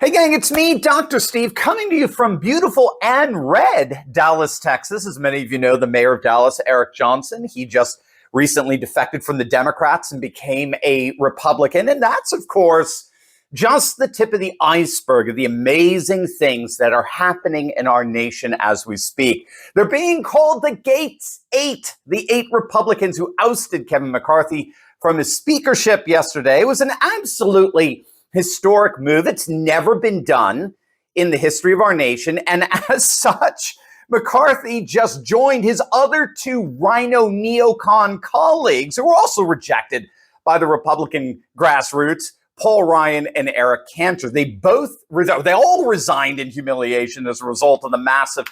Hey gang, it's me, Dr. Steve, coming to you from beautiful and red Dallas, Texas. As many of you know, the mayor of Dallas, Eric Johnson, he just recently defected from the Democrats and became a Republican. And that's, of course, just the tip of the iceberg of the amazing things that are happening in our nation as we speak. They're being called the Gates 8, the 8 Republicans who ousted Kevin McCarthy from his speakership yesterday. It was an absolutely historic move. It's never been done in the history of our nation. And as such, McCarthy just joined his other two rhino neocon colleagues who were also rejected by the Republican grassroots, Paul Ryan and Eric Cantor. They all resigned in humiliation as a result of the massive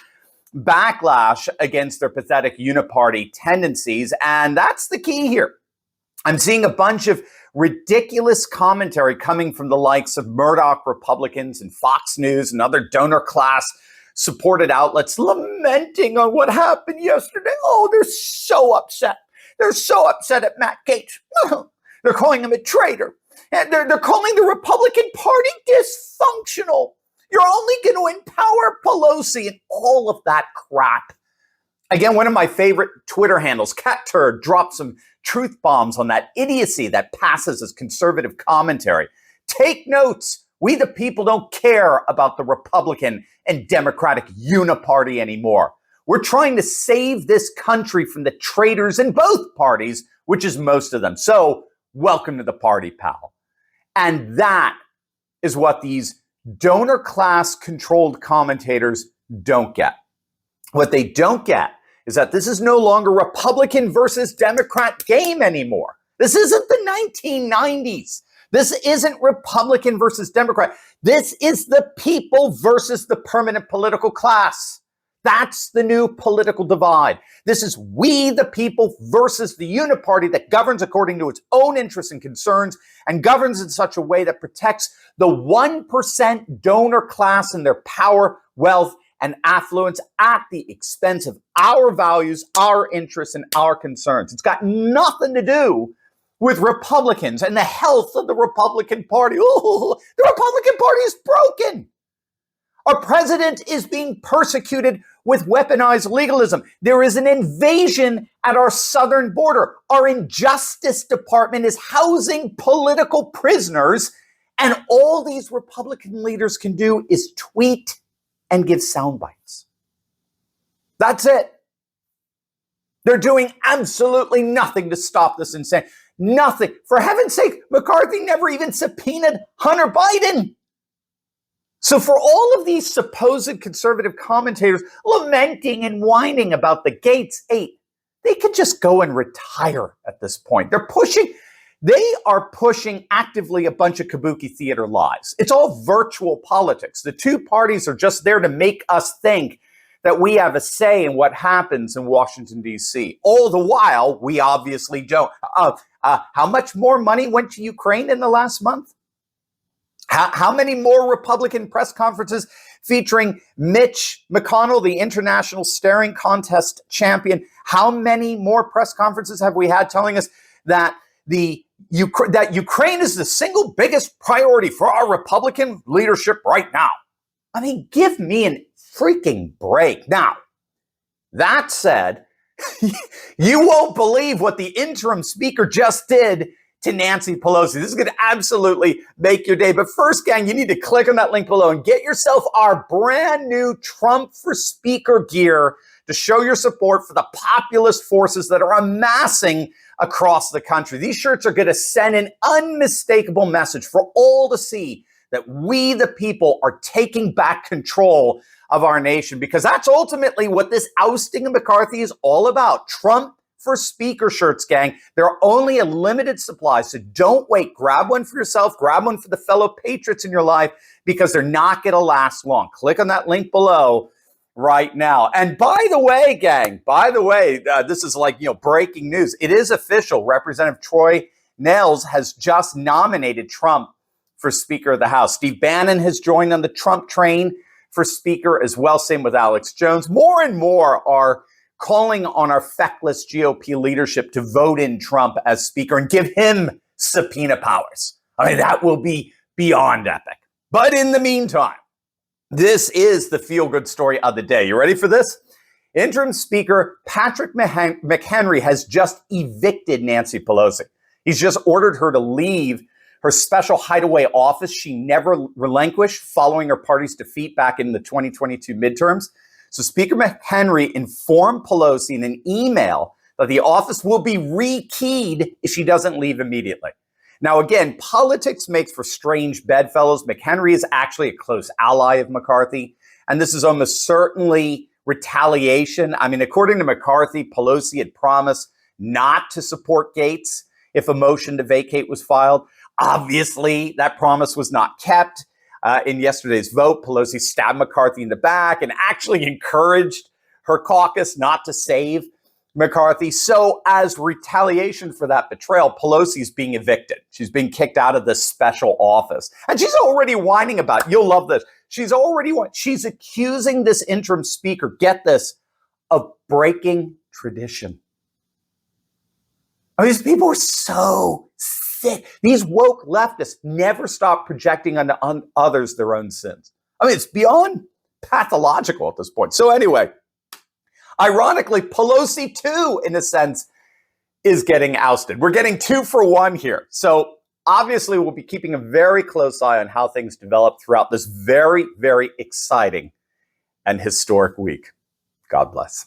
backlash against their pathetic uniparty tendencies. And that's the key here. I'm seeing a bunch of ridiculous commentary coming from the likes of Murdoch Republicans and Fox News and other donor class supported outlets lamenting on what happened yesterday. Oh, they're so upset. They're so upset at Matt Gaetz. They're calling him a traitor. And they're calling the Republican Party dysfunctional. You're only going to empower Pelosi and all of that crap. Again, one of my favorite Twitter handles, Cat Turd, dropped some truth bombs on that idiocy that passes as conservative commentary. Take notes. We the people don't care about the Republican and Democratic uniparty anymore. We're trying to save this country from the traitors in both parties, which is most of them. So welcome to the party, pal. And that is what these donor class controlled commentators don't get. What they don't get is that this is no longer Republican versus Democrat game anymore. This isn't the 1990s. This isn't Republican versus Democrat. This is the people versus the permanent political class. That's the new political divide. This is we the people versus the uniparty that governs according to its own interests and concerns and governs in such a way that protects the 1% donor class and their power, wealth, and affluence at the expense of our values, our interests, and our concerns. It's got nothing to do with Republicans and the health of the Republican Party. Ooh, the Republican Party is broken. Our president is being persecuted with weaponized legalism. There is an invasion at our southern border. Our Injustice Department is housing political prisoners, and all these Republican leaders can do is tweet and give sound bites. That's it. They're doing absolutely nothing to stop this insanity. Nothing. For heaven's sake, McCarthy never even subpoenaed Hunter Biden. So for all of these supposed conservative commentators lamenting and whining about the Gates 8, they could just go and retire at this point. They are pushing actively a bunch of kabuki theater lies. It's all virtual politics. The two parties are just there to make us think that we have a say in what happens in Washington, D.C. All the while, we obviously don't. How much more money went to Ukraine in the last month? How many more Republican press conferences featuring Mitch McConnell, the international staring contest champion? How many more press conferences have we had telling us that that Ukraine is the single biggest priority for our Republican leadership right now? I mean, give me a freaking break. Now, that said, you won't believe what the interim speaker just did to Nancy Pelosi. This is going to absolutely make your day. But first, gang, you need to click on that link below and get yourself our brand new Trump for Speaker gear to show your support for the populist forces that are amassing across the country. These shirts are going to send an unmistakable message for all to see that we, the people, are taking back control of our nation, because that's ultimately what this ousting of McCarthy is all about. Trump for Speaker shirts, gang. There are only a limited supply, so don't wait. Grab one for yourself. Grab one for the fellow patriots in your life, because they're not going to last long. Click on that link below right now. And by the way, gang, this is like, breaking news. It is official. Representative Troy Nehls has just nominated Trump for Speaker of the House. Steve Bannon has joined on the Trump train for Speaker as well. Same with Alex Jones. More and more are calling on our feckless GOP leadership to vote in Trump as Speaker and give him subpoena powers. I mean, that will be beyond epic. But in the meantime, this is the feel-good story of the day. You ready for this? Interim Speaker Patrick McHenry has just evicted Nancy Pelosi. He's just ordered her to leave her special hideaway office she never relinquished following her party's defeat back in the 2022 midterms. So Speaker McHenry informed Pelosi in an email that the office will be rekeyed if she doesn't leave immediately. Now, again, politics makes for strange bedfellows. McHenry is actually a close ally of McCarthy, and this is almost certainly retaliation. I mean, according to McCarthy, Pelosi had promised not to support Gates if a motion to vacate was filed. Obviously, that promise was not kept. In yesterday's vote, Pelosi stabbed McCarthy in the back and actually encouraged her caucus not to save McCarthy. So as retaliation for that betrayal, Pelosi's being evicted. She's being kicked out of this special office. And she's already whining about it. You'll love this. She's accusing this interim speaker, get this, of breaking tradition. I mean, these people are so sick. These woke leftists never stop projecting on others their own sins. I mean, it's beyond pathological at this point. So anyway, ironically, Pelosi too, in a sense, is getting ousted. We're getting 2 for 1 here. So obviously, we'll be keeping a very close eye on how things develop throughout this very, very exciting and historic week. God bless.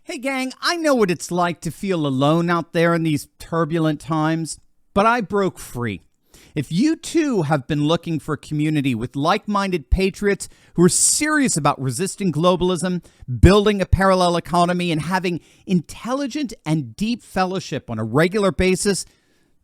Hey gang, I know what it's like to feel alone out there in these turbulent times, but I broke free. If you too have been looking for a community with like-minded patriots who are serious about resisting globalism, building a parallel economy, and having intelligent and deep fellowship on a regular basis,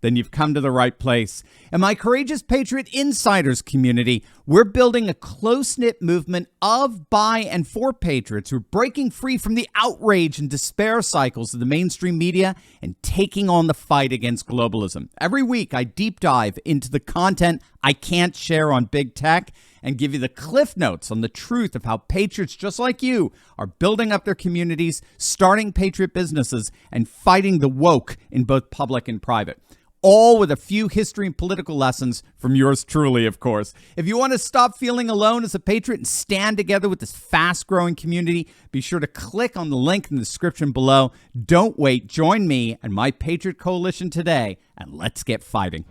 then you've come to the right place. In my Courageous Patriot Insiders community, we're building a close-knit movement of, by, and for patriots who are breaking free from the outrage and despair cycles of the mainstream media and taking on the fight against globalism. Every week, I deep dive into the content I can't share on big tech and give you the cliff notes on the truth of how patriots just like you are building up their communities, starting patriot businesses, and fighting the woke in both public and private. All with a few history and political lessons from yours truly, of course. If you want to stop feeling alone as a patriot and stand together with this fast-growing community, be sure to click on the link in the description below. Don't wait. Join me and my Patriot Coalition today, and let's get fighting.